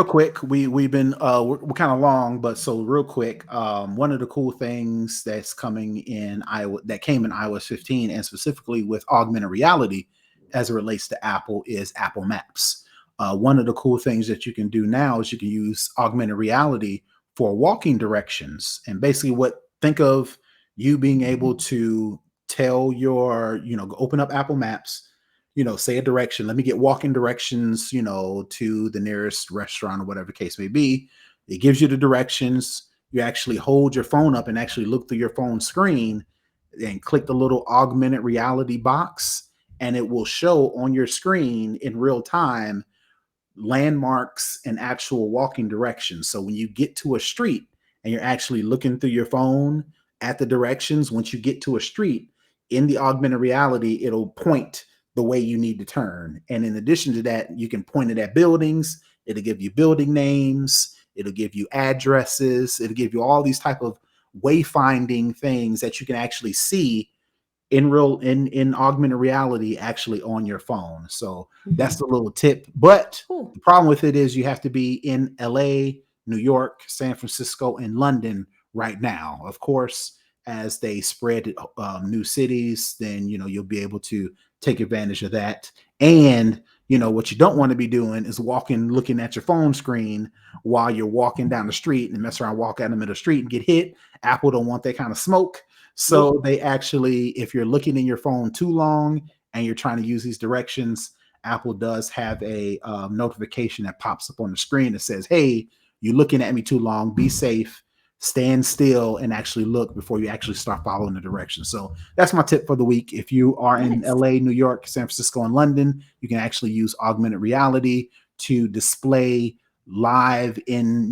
Real quick, we've been we're kind of long, but so real quick, one of the cool things that's coming in Iowa that came in iOS 15 and specifically with augmented reality as it relates to Apple is Apple Maps. One of the cool things that you can do now is you can use augmented reality for walking directions, and basically what think of you being able to tell your open up Apple Maps, say a direction. Let me get walking directions, to the nearest restaurant or whatever the case may be. It gives you the directions. You actually hold your phone up and actually look through your phone screen and click the little augmented reality box, and it will show on your screen in real time landmarks and actual walking directions. So when you get to a street and you're actually looking through your phone at the directions, once you get to a street in the augmented reality, it'll point the way you need to turn. And in addition to that, you can point it at buildings. It'll give you building names. It'll give you addresses. It'll give you all these type of wayfinding things that you can actually see in augmented reality actually on your phone. So that's Mhm. the little tip. But Cool. the problem with it is you have to be in LA, New York, San Francisco, and London right now. Of course, as they spread new cities, then you'll be able to take advantage of that. And what you don't want to be doing is walking, looking at your phone screen while you're walking down the street and mess around, walk out in the middle of the street and get hit. Apple don't want that kind of smoke. Nope. So they actually, if you're looking in your phone too long and you're trying to use these directions, Apple does have a notification that pops up on the screen that says, "Hey, you're looking at me too long. Be safe. Stand still and actually look before you actually start following the directions." So that's my tip for the week. If you are in Nice. LA, New York, San Francisco, and London, you can actually use augmented reality to display live in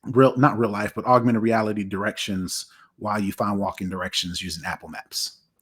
real not real life, but augmented reality directions while you find walking directions using Apple Maps.